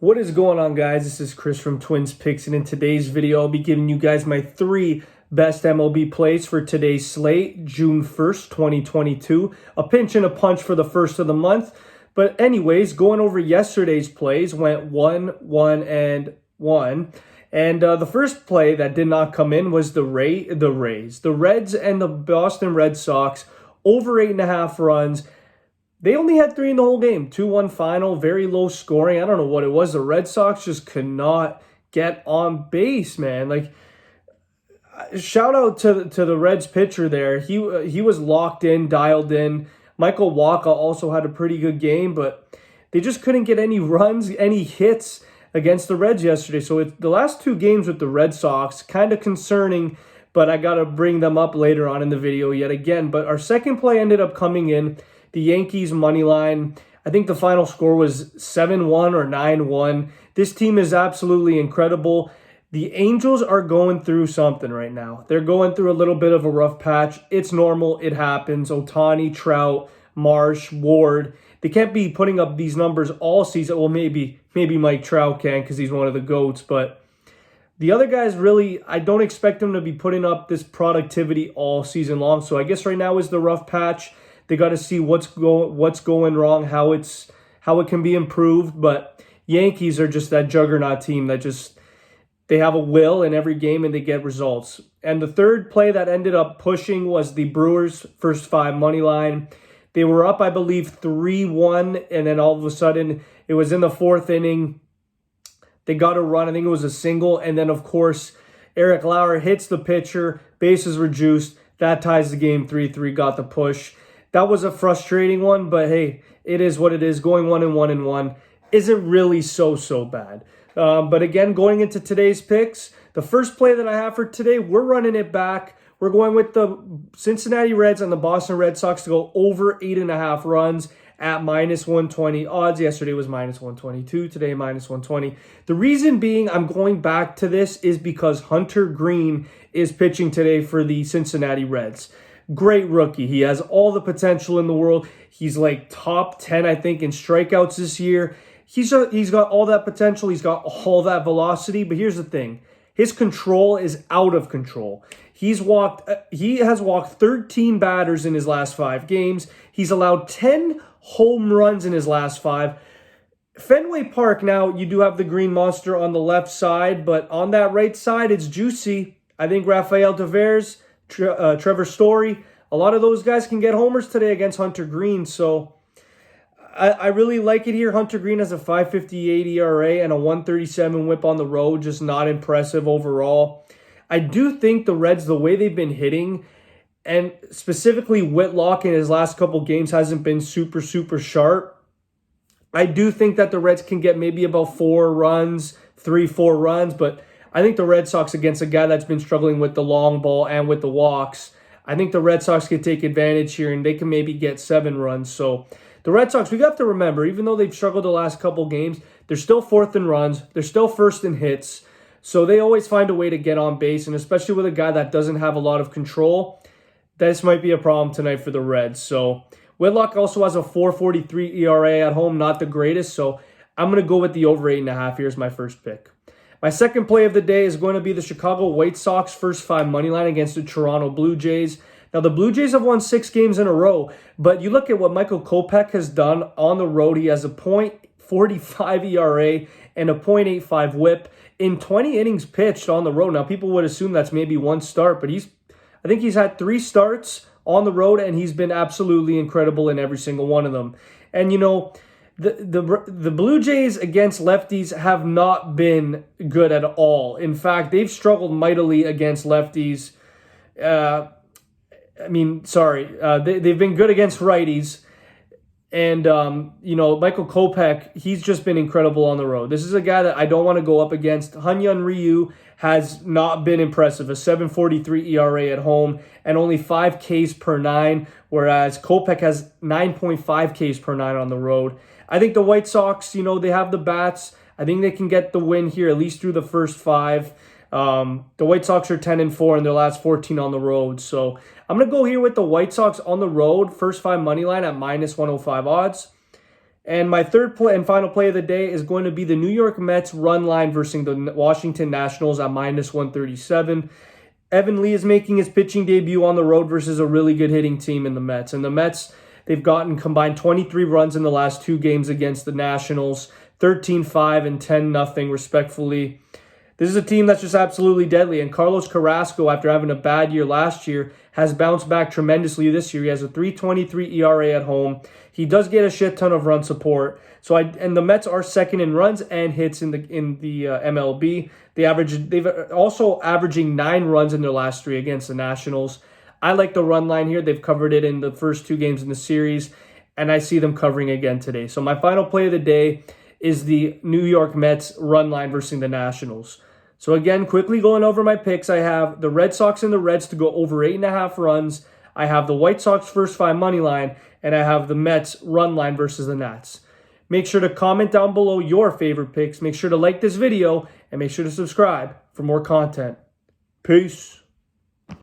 What is going on, guys? This is Chris from Pickzz, and in today's video, I'll be giving you guys my 3 best MLB plays for today's slate, June 1st, 2022. A pinch and a punch for the first of the month. But anyways, going over yesterday's plays, went 1, 1, and 1. And the first play that did not come in was the Rays. The Reds and the Boston Red Sox, over 8.5 runs. They only had 3 in the whole game. 2-1 final, very low scoring. I don't know what it was. The Red Sox just could not get on base, man. Like, shout out to the Reds pitcher there. He was locked in, dialed in. Michael Wacha also had a pretty good game, but they just couldn't get any runs, any hits against the Reds yesterday. So the last 2 games with the Red Sox, kind of concerning, but I got to bring them up later on in the video yet again. But our second play ended up coming in. The Yankees money line, I think the final score was 7-1 or 9-1. This team is absolutely incredible. The Angels are going through something right now. They're going through a little bit of a rough patch. It's normal. It happens. Ohtani, Trout, Marsh, Ward. They can't be putting up these numbers all season. Well, maybe Mike Trout can because he's one of the GOATs. But the other guys, really, I don't expect them to be putting up this productivity all season long. So I guess right now is the rough patch. They got to see what's going wrong, how it can be improved. But Yankees are just that juggernaut team that they have a will in every game and they get results. And the third play that ended up pushing was the Brewers first 5 money line. They were up, I believe, 3-1, and then all of a sudden it was in the 4th inning. They got a run. I think it was a single, and then of course Eric Lauer hits the pitcher, bases reduced. That ties the game 3-3. Got the push. That was a frustrating one, but hey, it is what it is. Going 1-1 isn't really so bad. But again, going into today's picks, the first play that I have for today, we're running it back. We're going with the Cincinnati Reds and the Boston Red Sox to go over 8.5 runs at -120 odds. Yesterday was -122, today -120. The reason being I'm going back to this is because Hunter Greene is pitching today for the Cincinnati Reds. Great rookie. He has all the potential in the world. He's like top 10, I think, in strikeouts this year. He's got all that potential. He's got all that velocity. But here's the thing. His control is out of control. He has walked 13 batters in his last 5 games. He's allowed 10 home runs in his last 5. Fenway Park, now, you do have the Green Monster on the left side, but on that right side, it's juicy. I think Rafael Devers, Trevor Story, a lot of those guys can get homers today against Hunter Greene. So I really like it here. Hunter Greene has a 5.58 ERA and a 1.37 whip on the road. Just not impressive overall. I do think the Reds, the way they've been hitting, and specifically Whitlock in his last couple games hasn't been super sharp. I do think that the Reds can get maybe about 4 runs, 3-4 runs, but I think the Red Sox, against a guy that's been struggling with the long ball and with the walks, I think the Red Sox can take advantage here and they can maybe get 7 runs. So the Red Sox, we have to remember, even though they've struggled the last couple games, they're still 4th in runs. They're still 1st in hits. So they always find a way to get on base, and especially with a guy that doesn't have a lot of control, this might be a problem tonight for the Reds. So Whitlock also has a 4.43 ERA at home, not the greatest. So I'm going to go with the over 8.5. Here's my first pick. My second play of the day is going to be the Chicago White Sox first 5 money line against the Toronto Blue Jays. Now, the Blue Jays have won 6 games in a row, but you look at what Michael Kopech has done on the road. He has a .45 ERA and a .85 whip in 20 innings pitched on the road. Now, people would assume that's maybe 1 start, but I think he's had 3 starts on the road, and he's been absolutely incredible in every single one of them. And, you know, the Blue Jays against lefties have not been good at all. In fact, they've struggled mightily against lefties. They've been good against righties. And, Michael Kopech, he's just been incredible on the road. This is a guy that I don't want to go up against. Hyun Ryu has not been impressive. A 7.43 ERA at home and only 5 Ks per 9, whereas Kopech has 9.5 Ks per 9 on the road. I think the White Sox, they have the bats. I think they can get the win here, at least through the first 5. The White Sox are 10-4 in their last 14 on the road. So I'm going to go here with the White Sox on the road, first 5 money line at -105 odds. And my third play and final play of the day is going to be the New York Mets run line versus the Washington Nationals at -137. Evan Lee is making his pitching debut on the road versus a really good hitting team in the Mets. And the Mets, they've gotten combined 23 runs in the last 2 games against the Nationals, 13-5 and 10-0 respectfully. This is a team that's just absolutely deadly. And Carlos Carrasco, after having a bad year last year, has bounced back tremendously this year. He has a 3.23 ERA at home. He does get a shit ton of run support. And the Mets are second in runs and hits in the MLB. They've also averaging 9 runs in their last 3 against the Nationals. I like the run line here. They've covered it in the first 2 games in the series, and I see them covering again today. So my final play of the day is the New York Mets run line versus the Nationals. So again, quickly going over my picks, I have the Red Sox and the Reds to go over 8.5 runs. I have the White Sox first 5 money line, and I have the Mets run line versus the Nats. Make sure to comment down below your favorite picks. Make sure to like this video, and make sure to subscribe for more content. Peace.